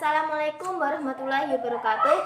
Assalamualaikum warahmatullahi wabarakatuh.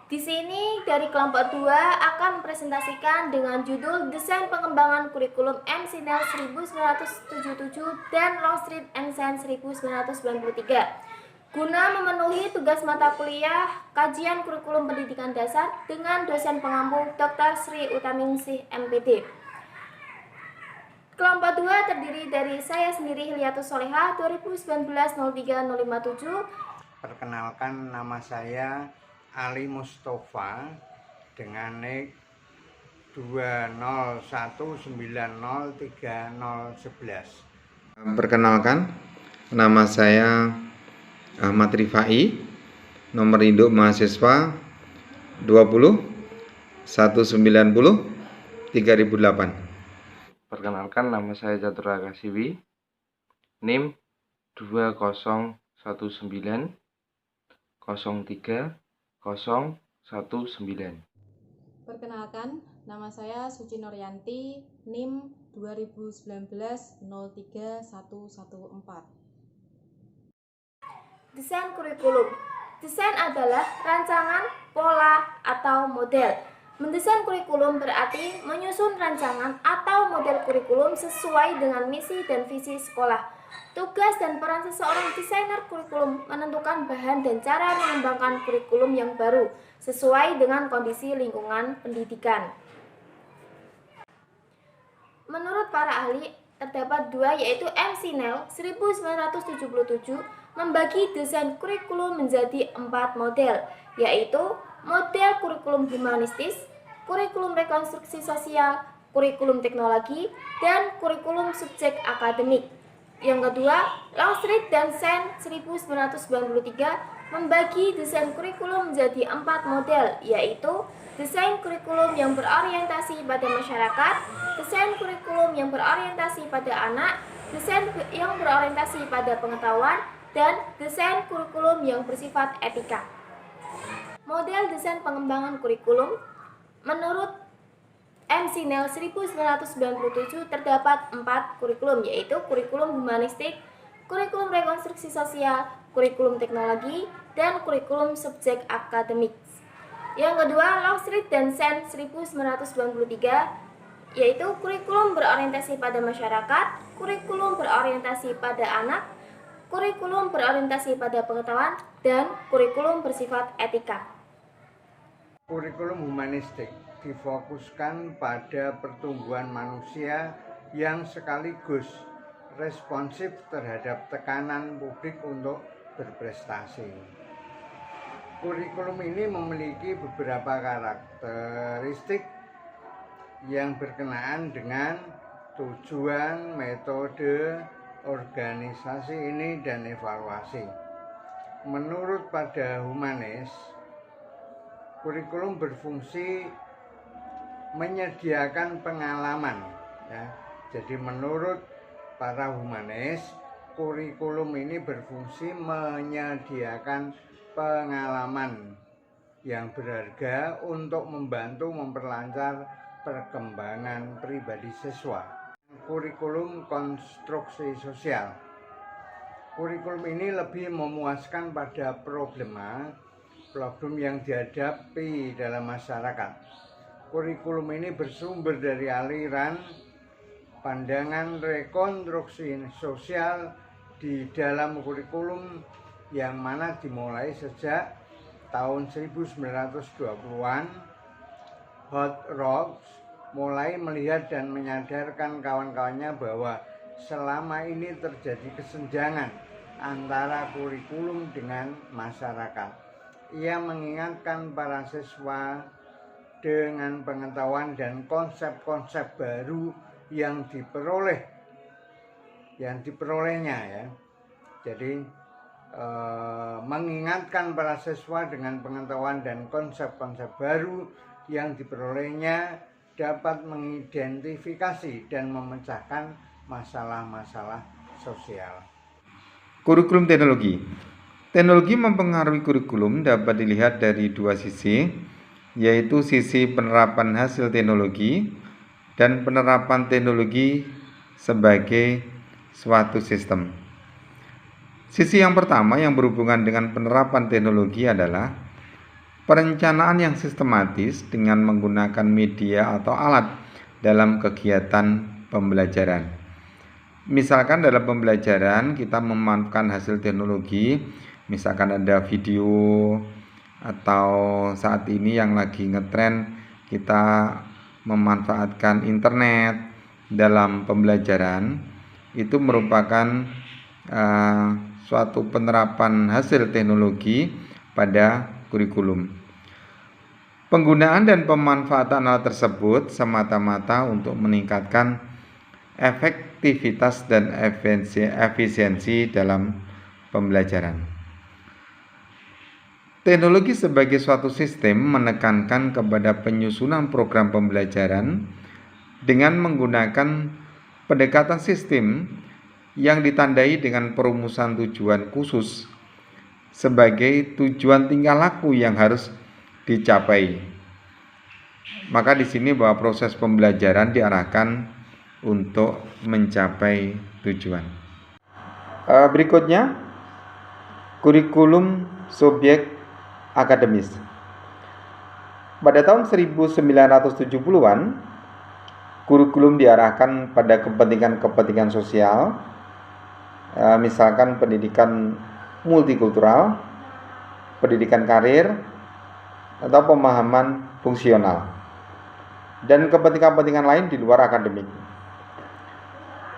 Di sini dari kelompok 2 akan mempresentasikan dengan judul Desain Pengembangan Kurikulum MCNEL 1977 dan Longstreet & Sons 1993 guna memenuhi tugas mata kuliah Kajian Kurikulum Pendidikan Dasar dengan dosen pengampu Dr. Sri Utaningsih MPD. Kelompok 2 terdiri dari saya sendiri Hilyatus Soleha 2019-03-057. Perkenalkan, nama saya Ali Mustafa dengan NIK 201903011. Perkenalkan, nama saya Ahmad Rifai, nomor induk mahasiswa 20 190 3008. Perkenalkan, nama saya Catur Akasiwi, NIM 2019 03 019. Perkenalkan, nama saya Suci Nuryanti, NIM 2019 03 114. Desain kurikulum. Desain adalah rancangan, pola, atau model. Mendesain kurikulum berarti menyusun rancangan atau model kurikulum sesuai dengan misi dan visi sekolah. Tugas dan peran seseorang desainer kurikulum menentukan bahan dan cara mengembangkan kurikulum yang baru sesuai dengan kondisi lingkungan pendidikan. Menurut para ahli, terdapat dua, yaitu MCNEL 1977 membagi desain kurikulum menjadi 4 model, yaitu model kurikulum humanistis, kurikulum rekonstruksi sosial, kurikulum teknologi, dan kurikulum subjek akademik. Yang kedua, Longstreet & Sons 1993 membagi desain kurikulum menjadi 4 model, yaitu desain kurikulum yang berorientasi pada masyarakat, desain kurikulum yang berorientasi pada anak, desain yang berorientasi pada pengetahuan, dan desain kurikulum yang bersifat etika. Model desain pengembangan kurikulum menurut MCNEL 1997 terdapat 4 kurikulum, yaitu kurikulum humanistik, kurikulum rekonstruksi sosial, kurikulum teknologi, dan kurikulum subjek akademik. Yang kedua, Longstreet & Sons 1993, yaitu kurikulum berorientasi pada masyarakat, kurikulum berorientasi pada anak, kurikulum berorientasi pada pengetahuan, dan kurikulum bersifat etika. Kurikulum humanistik difokuskan pada pertumbuhan manusia yang sekaligus responsif terhadap tekanan publik untuk berprestasi. Kurikulum ini memiliki beberapa karakteristik yang berkenaan dengan tujuan, metode, organisasi ini, dan evaluasi. Menurut pada humanis, kurikulum berfungsi menyediakan pengalaman, ya. Jadi menurut para humanis, kurikulum ini berfungsi menyediakan pengalaman yang berharga untuk membantu memperlancar perkembangan pribadi siswa. Kurikulum konstruksi sosial. Kurikulum ini lebih memuaskan pada problem yang dihadapi dalam masyarakat. Kurikulum ini bersumber dari aliran pandangan rekonstruksi sosial di dalam kurikulum yang mana dimulai sejak tahun 1920-an. Howard Ross mulai melihat dan menyadarkan kawan-kawannya bahwa selama ini terjadi kesenjangan antara kurikulum dengan masyarakat. Ia mengingatkan para siswa dengan pengetahuan dan konsep-konsep baru yang diperolehnya, ya. Jadi mengingatkan para siswa dengan pengetahuan dan konsep-konsep baru yang diperolehnya dapat mengidentifikasi dan memecahkan masalah-masalah sosial. Kurikulum teknologi. Teknologi mempengaruhi kurikulum dapat dilihat dari dua sisi, yaitu sisi penerapan hasil teknologi dan penerapan teknologi sebagai suatu sistem. Sisi yang pertama yang berhubungan dengan penerapan teknologi adalah perencanaan yang sistematis dengan menggunakan media atau alat dalam kegiatan pembelajaran. Misalkan dalam pembelajaran kita memanfaatkan hasil teknologi, misalkan ada video atau saat ini yang lagi ngetren kita memanfaatkan internet dalam pembelajaran, itu merupakan suatu penerapan hasil teknologi pada kurikulum. Penggunaan dan pemanfaatan alat tersebut semata-mata untuk meningkatkan efektivitas dan efisiensi dalam pembelajaran. Teknologi sebagai suatu sistem menekankan kepada penyusunan program pembelajaran dengan menggunakan pendekatan sistem yang ditandai dengan perumusan tujuan khusus sebagai tujuan tingkah laku yang harus dicapai. Maka di sini bahwa proses pembelajaran diarahkan untuk mencapai tujuan. Berikutnya, kurikulum subjek akademis. Pada tahun 1970-an, kurikulum diarahkan pada kepentingan-kepentingan sosial, misalkan pendidikan multikultural, pendidikan karir, atau pemahaman fungsional, dan kepentingan-kepentingan lain di luar akademik.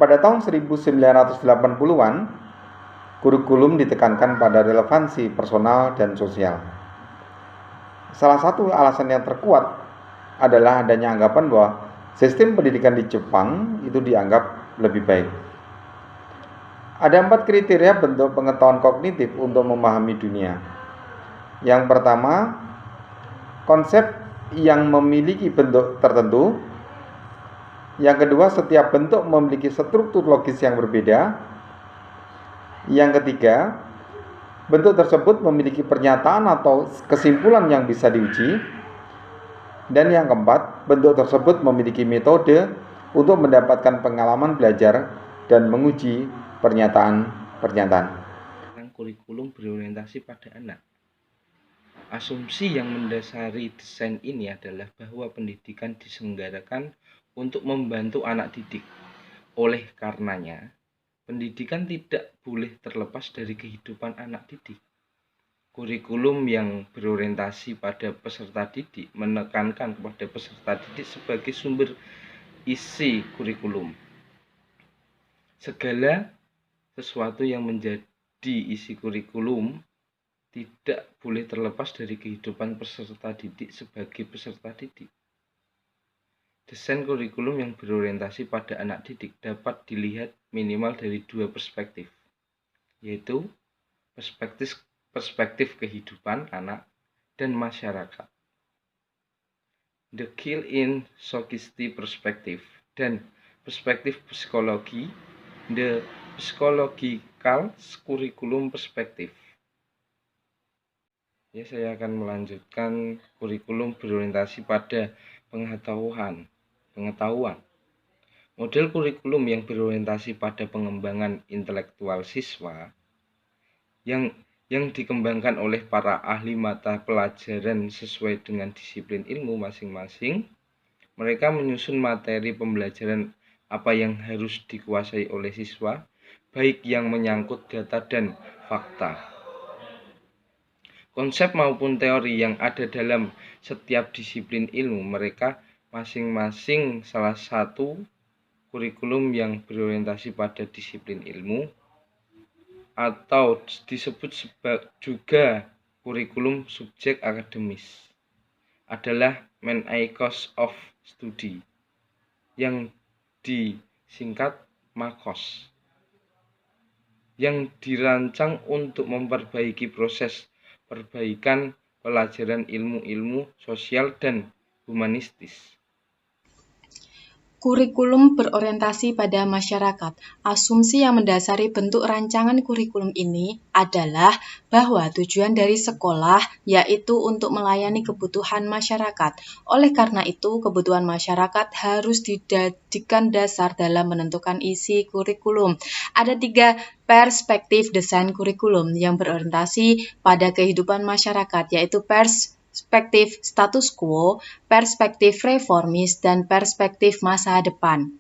Pada tahun 1980-an, kurikulum ditekankan pada relevansi personal dan sosial. Salah satu alasan yang terkuat adalah adanya anggapan bahwa sistem pendidikan di Jepang itu dianggap lebih baik. Ada 4 kriteria bentuk pengetahuan kognitif untuk memahami dunia. Yang pertama, konsep yang memiliki bentuk tertentu. Yang kedua, setiap bentuk memiliki struktur logis yang berbeda. Yang ketiga, bentuk tersebut memiliki pernyataan atau kesimpulan yang bisa diuji. Dan yang keempat, bentuk tersebut memiliki metode untuk mendapatkan pengalaman belajar dan menguji pernyataan-pernyataan. Kurikulum berorientasi pada anak. Asumsi yang mendasari desain ini adalah bahwa pendidikan diselenggarakan untuk membantu anak didik. Oleh karenanya, pendidikan tidak boleh terlepas dari kehidupan anak didik. Kurikulum yang berorientasi pada peserta didik menekankan kepada peserta didik sebagai sumber isi kurikulum. Segala sesuatu yang menjadi isi kurikulum tidak boleh terlepas dari kehidupan peserta didik sebagai peserta didik. Desain kurikulum yang berorientasi pada anak didik dapat dilihat minimal dari 2 perspektif, yaitu perspektif kehidupan anak dan masyarakat. The kill-in Sokisty perspektif dan perspektif psikologi, the psychological curriculum perspektif. Ya, saya akan melanjutkan kurikulum berorientasi pada pengetahuan. Model kurikulum yang berorientasi pada pengembangan intelektual siswa yang dikembangkan oleh para ahli mata pelajaran sesuai dengan disiplin ilmu masing-masing. Mereka menyusun materi pembelajaran apa yang harus dikuasai oleh siswa, baik yang menyangkut data dan fakta. Konsep maupun teori yang ada dalam setiap disiplin ilmu mereka masing-masing salah satu kurikulum yang berorientasi pada disiplin ilmu atau disebut juga kurikulum subjek akademis adalah main course of study yang disingkat MAKOS, yang dirancang untuk memperbaiki proses perbaikan pelajaran ilmu-ilmu sosial dan humanistis. Kurikulum berorientasi pada masyarakat. Asumsi yang mendasari bentuk rancangan kurikulum ini adalah bahwa tujuan dari sekolah yaitu untuk melayani kebutuhan masyarakat. Oleh karena itu, kebutuhan masyarakat harus dijadikan dasar dalam menentukan isi kurikulum. Ada 3 perspektif desain kurikulum yang berorientasi pada kehidupan masyarakat, yaitu perspektif status quo, perspektif reformis, dan perspektif masa depan.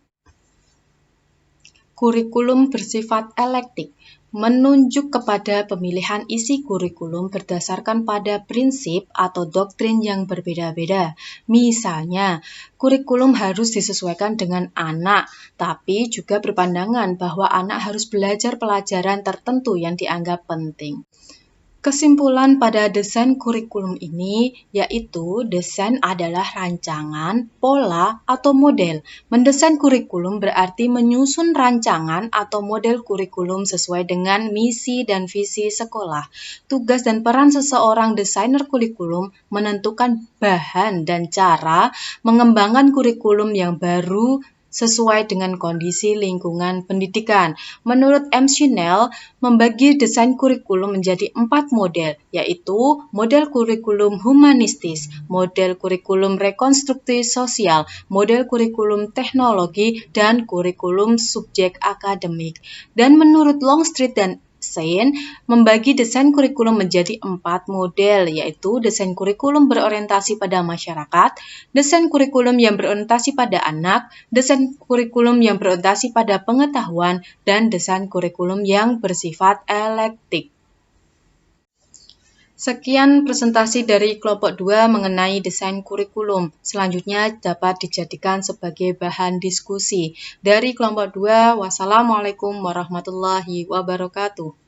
Kurikulum bersifat elektif, menunjuk kepada pemilihan isi kurikulum berdasarkan pada prinsip atau doktrin yang berbeda-beda. Misalnya, kurikulum harus disesuaikan dengan anak, tapi juga berpandangan bahwa anak harus belajar pelajaran tertentu yang dianggap penting. Kesimpulan pada desain kurikulum ini yaitu desain adalah rancangan, pola, atau model. Mendesain kurikulum berarti menyusun rancangan atau model kurikulum sesuai dengan misi dan visi sekolah. Tugas dan peran seseorang desainer kurikulum menentukan bahan dan cara mengembangkan kurikulum yang baru sesuai dengan kondisi lingkungan pendidikan. Menurut M. Schnell, membagi desain kurikulum menjadi 4 model, yaitu model kurikulum humanistis, model kurikulum rekonstruksi sosial, model kurikulum teknologi, dan kurikulum subjek akademik. Dan menurut Longstreet dan Sain, membagi desain kurikulum menjadi 4 model, yaitu desain kurikulum berorientasi pada masyarakat, desain kurikulum yang berorientasi pada anak, desain kurikulum yang berorientasi pada pengetahuan, dan desain kurikulum yang bersifat elektif. Sekian presentasi dari kelompok 2 mengenai desain kurikulum. Selanjutnya dapat dijadikan sebagai bahan diskusi. Dari kelompok 2, wassalamualaikum warahmatullahi wabarakatuh.